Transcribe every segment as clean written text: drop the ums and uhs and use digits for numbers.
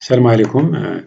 Salam alaikum.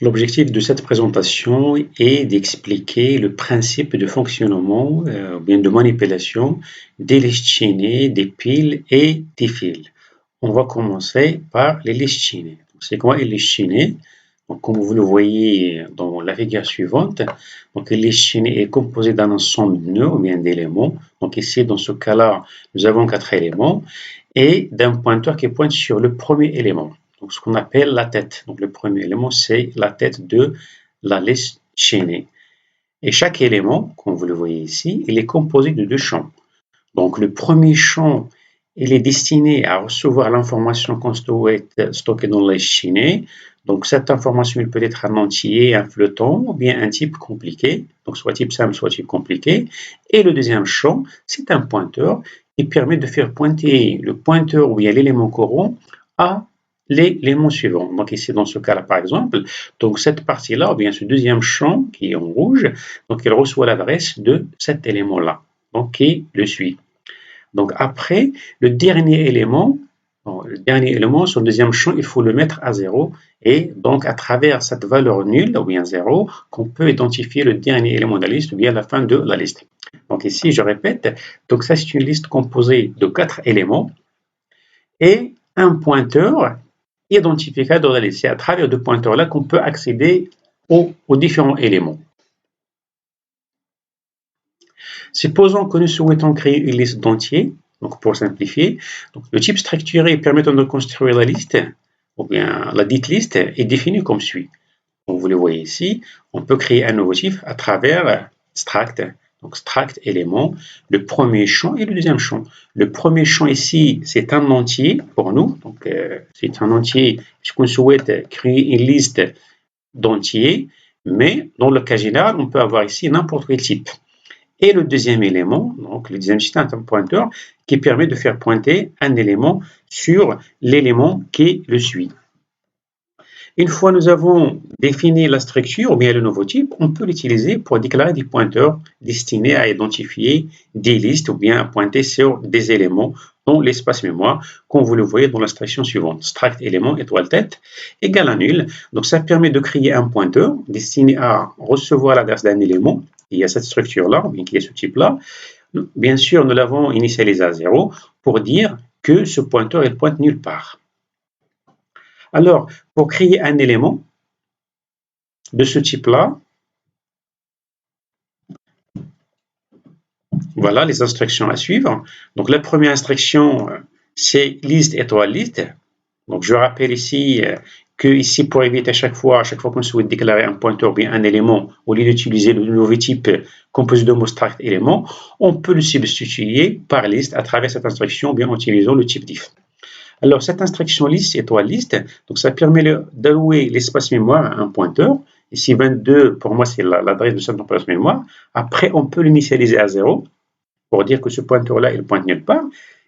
L'objectif de cette présentation est d'expliquer le principe de fonctionnement ou bien de manipulation des listes chaînées, des piles et des fils. On va commencer par les listes chaînées. C'est quoi les listes chaînées? Donc, comme vous le voyez dans la figure suivante, donc une liste chaînée est composée d'un ensemble de nœuds ou bien d'éléments. Donc ici, dans ce cas-là, nous avons 4 éléments et d'un pointeur qui pointe sur le premier élément. Donc, ce qu'on appelle la tête. Donc, le premier élément, c'est la tête de la liste chaînée. Et chaque élément, comme vous le voyez ici, il est composé de 2 champs. Donc, le premier champ, il est destiné à recevoir l'information stockée dans la liste chaînée. Donc, cette information, il peut être un entier, un flottant, ou bien un type compliqué. Donc, soit type simple, soit type compliqué. Et le deuxième champ, c'est un pointeur qui permet de faire pointer le pointeur ou bien l'élément courant à l'élément suivant. Donc ici, dans ce cas-là, par exemple, donc cette partie-là, ou bien ce deuxième champ qui est en rouge, donc il reçoit l'adresse de cet élément-là, donc qui le suit. Donc après, le dernier élément, son deuxième champ, il faut le mettre à 0. Et donc, à travers cette valeur nulle, ou bien 0, qu'on peut identifier le dernier élément de la liste, ou bien la fin de la liste. Donc ici, je répète, donc ça c'est une liste composée de 4 éléments et un pointeur identificateur de la liste. C'est à travers ce pointeur-là qu'on peut accéder aux différents éléments. Supposons que nous souhaitons créer une liste d'entiers, donc pour simplifier, donc le type structuré permettant de construire la liste, ou bien la dite liste, est défini comme suit. Donc vous le voyez ici, on peut créer un nouveau type à travers struct. Donc struct élément, le premier champ et le deuxième champ. Le premier champ ici, c'est un entier pour nous. Donc c'est un entier puisqu'on souhaite créer une liste d'entiers, mais dans le cas général, on peut avoir ici n'importe quel type. Et le deuxième élément, donc le deuxième c'est un pointeur qui permet de faire pointer un élément sur l'élément qui le suit. Une fois nous avons défini la structure ou bien le nouveau type, on peut l'utiliser pour déclarer des pointeurs destinés à identifier des listes ou bien à pointer sur des éléments dans l'espace mémoire, comme vous le voyez dans l'instruction suivante. Struct élément étoile tête égale à nul. Donc ça permet de créer un pointeur destiné à recevoir l'adresse d'un élément. Il y a cette structure-là, ou bien qui est ce type-là. Bien sûr, nous l'avons initialisé à 0 pour dire que ce pointeur il pointe nulle part. Alors, pour créer un élément de ce type-là, voilà les instructions à suivre. Donc, la première instruction, c'est liste étoile liste. Donc, je rappelle ici que ici, pour éviter à chaque fois qu'on souhaite déclarer un pointeur ou bien un élément, au lieu d'utiliser le nouveau type composé de mots struct élément, on peut le substituer par liste à travers cette instruction, ou bien en utilisant le type diff. Alors, cette instruction liste étoile liste, donc ça permet d'allouer l'espace mémoire à un pointeur. Ici, 22, pour moi, c'est l'adresse de cette espace mémoire. Après, on peut l'initialiser à 0 pour dire que ce pointeur-là, il pointe nulle part.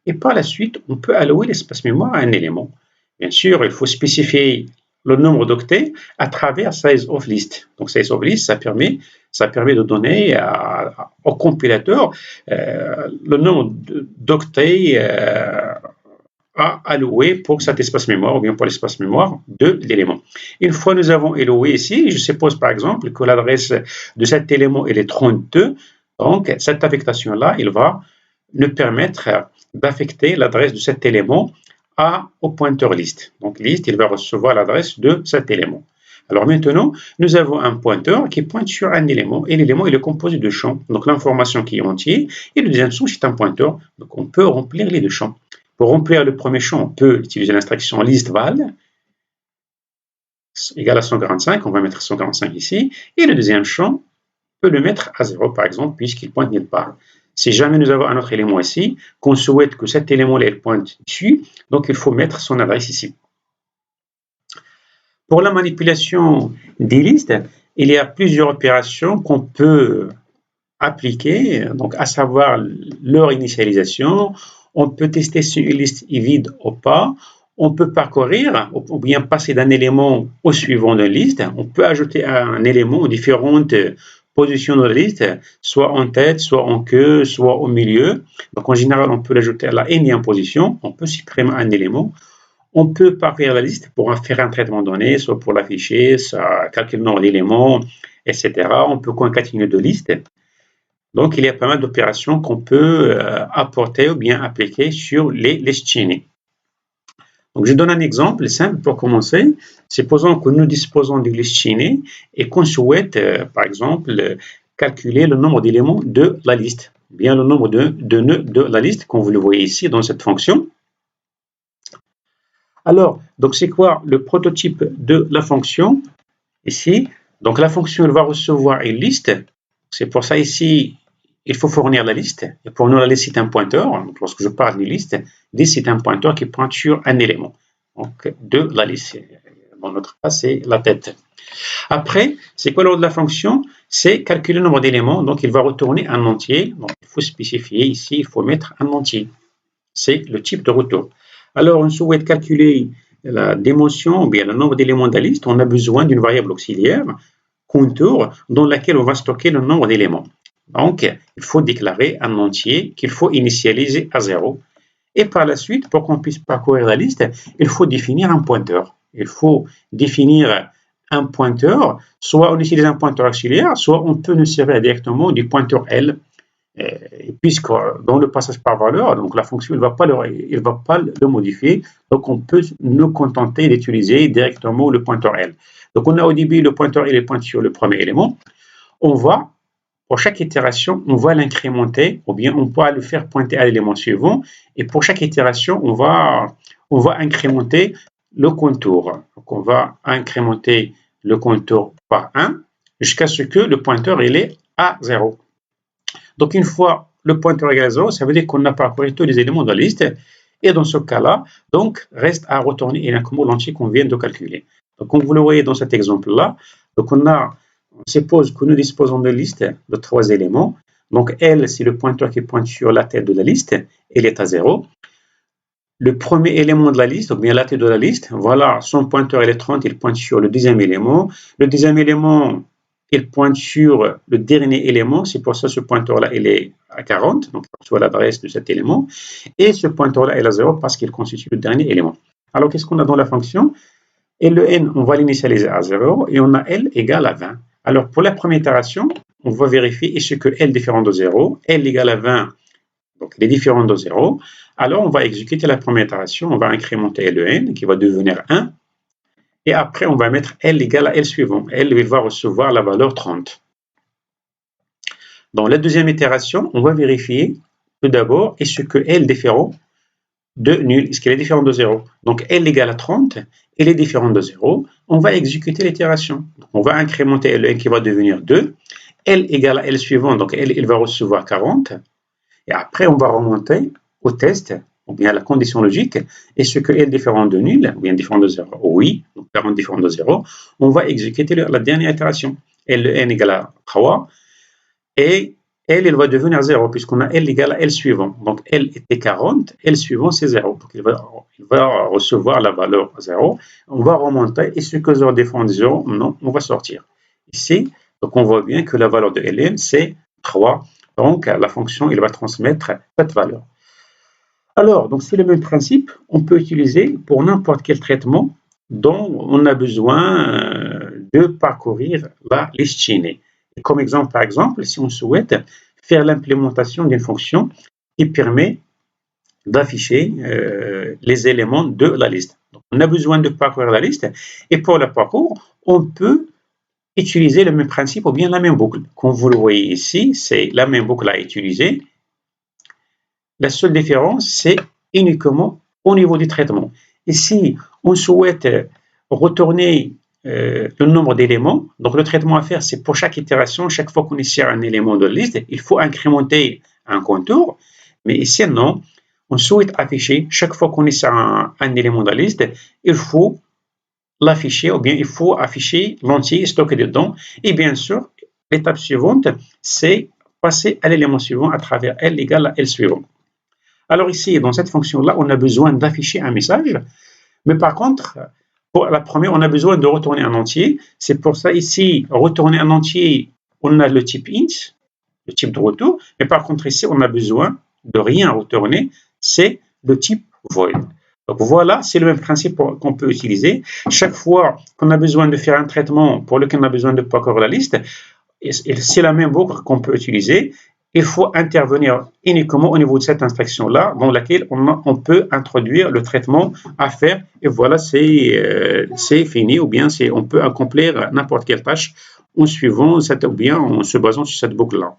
Et par la suite, on peut allouer l'espace mémoire à un élément. Bien sûr, il faut spécifier le nombre d'octets à travers size of list. Donc, size of list, ça permet de donner au compilateur le nombre d'octets à allouer pour cet espace mémoire ou bien pour l'espace mémoire de l'élément. Une fois nous avons alloué ici, je suppose par exemple que l'adresse de cet élément est 32, donc cette affectation-là, il va nous permettre d'affecter l'adresse de cet élément au pointeur liste. Donc liste, il va recevoir l'adresse de cet élément. Alors maintenant, nous avons un pointeur qui pointe sur un élément et l'élément il est composé de champs. Donc l'information qui est entière et le deuxième champ c'est un pointeur. Donc on peut remplir les deux champs. Pour remplir le premier champ, on peut utiliser l'instruction listVal égale à 145, on va mettre 145 ici, et le deuxième champ, on peut le mettre à 0 par exemple, puisqu'il pointe nulle part. Si jamais nous avons un autre élément ici, qu'on souhaite que cet élément-là pointe dessus, donc il faut mettre son adresse ici. Pour la manipulation des listes, il y a plusieurs opérations qu'on peut appliquer, donc à savoir leur initialisation. On peut tester si une liste est vide ou pas. On peut parcourir ou bien passer d'un élément au suivant de la liste. On peut ajouter un élément aux différentes positions de la liste, soit en tête, soit en queue, soit au milieu. Donc en général, on peut l'ajouter à la énième position. On peut supprimer un élément. On peut parcourir la liste pour faire un traitement donné, soit pour l'afficher, soit calculer le nombre d'éléments, etc. On peut concaténer deux listes. Donc, il y a pas mal d'opérations qu'on peut apporter ou bien appliquer sur les listes chaînées. Donc, je donne un exemple simple pour commencer. Supposons que nous disposons d'une liste chaînée et qu'on souhaite, par exemple, calculer le nombre d'éléments de la liste, bien le nombre de nœuds de la liste, comme vous le voyez ici dans cette fonction. Alors, donc c'est quoi le prototype de la fonction ici? Donc, la fonction elle va recevoir une liste. C'est pour ça ici, il faut fournir la liste. Et pour nous, la liste c'est un pointeur. Donc, lorsque je parle d'une liste, liste c'est un pointeur qui pointe sur un élément. Donc, de la liste. Dans notre cas, c'est la tête. Après, c'est quoi l'ordre de la fonction? C'est calculer le nombre d'éléments. Donc, il va retourner un entier. Donc, il faut spécifier ici, il faut mettre un entier. C'est le type de retour. Alors, on souhaite calculer la dimension ou bien le nombre d'éléments de la liste. On a besoin d'une variable auxiliaire, contour, dans laquelle on va stocker le nombre d'éléments. Donc, il faut déclarer un entier qu'il faut initialiser à 0. Et par la suite, pour qu'on puisse parcourir la liste, il faut définir un pointeur. Il faut définir un pointeur, soit on utilise un pointeur auxiliaire, soit on peut nous servir directement du pointeur L, puisque dans le passage par valeur, donc la fonction ne va pas le modifier, donc on peut nous contenter d'utiliser directement le pointeur L. Donc on a au début le pointeur L pointe sur le premier élément. Pour chaque itération, on va l'incrémenter, ou bien on peut le faire pointer à l'élément suivant, et pour chaque itération, on va incrémenter le contour. Donc on va incrémenter le contour par 1 jusqu'à ce que le pointeur il est à 0. Donc une fois le pointeur égal à 0, ça veut dire qu'on a parcouru tous les éléments de la liste, et dans ce cas-là, donc reste à retourner uniquement l'entier qu'on vient de calculer. Donc comme vous le voyez dans cet exemple-là, donc on suppose que nous disposons de liste de 3 éléments. Donc L, c'est le pointeur qui pointe sur la tête de la liste, elle est à 0. Le premier élément de la liste, donc bien la tête de la liste, voilà, son pointeur il est 30, il pointe sur le deuxième élément. Le deuxième élément, il pointe sur le dernier élément, c'est pour ça que ce pointeur-là, il est à 40, donc sur l'adresse de cet élément. Et ce pointeur-là, il est à 0 parce qu'il constitue le dernier élément. Alors, qu'est-ce qu'on a dans la fonction? Et le n, on va l'initialiser à 0 et on a L égale à 20. Alors, pour la première itération, on va vérifier est-ce que L différent de 0, L égale à 20, donc il est différent de 0. Alors, on va exécuter la première itération, on va incrémenter le n qui va devenir 1. Et après, on va mettre L égale à L suivant. L va recevoir la valeur 30. Dans la deuxième itération, on va vérifier tout d'abord est-ce que L différent de nul, est-ce qu'elle est différente de 0? Donc L égale à 30, elle est différente de 0. On va exécuter l'itération. On va incrémenter L1 qui va devenir 2. L égale à L suivant, donc L il va recevoir 40. Et après, on va remonter au test, ou bien à la condition logique. Est-ce que L différent de nul, ou bien différent de 0? Oui, donc 40 différent de 0. On va exécuter la dernière itération. L1 égale à 3. Et L, il va devenir 0, puisqu'on a L égale à L suivant. Donc, L était 40, L suivant, c'est 0. Donc, il va recevoir la valeur 0. On va remonter. Est-ce que 0 dépend de 0? Non, on va sortir. Ici, donc on voit bien que la valeur de Ln, c'est 3. Donc, la fonction, il va transmettre cette valeur. Alors, donc c'est le même principe. On peut utiliser pour n'importe quel traitement dont on a besoin de parcourir la liste chaînée. Comme exemple, par exemple, si on souhaite faire l'implémentation d'une fonction qui permet d'afficher les éléments de la liste. Donc, on a besoin de parcourir la liste et pour le parcours, on peut utiliser le même principe ou bien la même boucle. Comme vous le voyez ici, c'est la même boucle à utiliser. La seule différence, c'est uniquement au niveau du traitement. Ici, on souhaite retourner le nombre d'éléments. Donc, le traitement à faire, c'est pour chaque itération, chaque fois qu'on insère un élément de la liste, il faut incrémenter un contour. Mais ici, non. On souhaite afficher, chaque fois qu'on insère un élément de la liste, il faut l'afficher, ou bien il faut afficher l'entier stocké dedans. Et bien sûr, l'étape suivante, c'est passer à l'élément suivant à travers L égale à L suivant. Alors ici, dans cette fonction-là, on a besoin d'afficher un message. Mais par contre, pour la première, on a besoin de retourner un entier. C'est pour ça ici, retourner un entier, on a le type int, le type de retour. Mais par contre ici, on a besoin de rien retourner, c'est le type void. Donc voilà, c'est le même principe qu'on peut utiliser. Chaque fois qu'on a besoin de faire un traitement pour lequel on a besoin de parcourir la liste, c'est la même boucle qu'on peut utiliser. Il faut intervenir uniquement au niveau de cette instruction-là, dans laquelle on peut introduire le traitement à faire. Et voilà, c'est fini, ou bien on peut accomplir n'importe quelle tâche en suivant cette, ou bien en se basant sur cette boucle-là.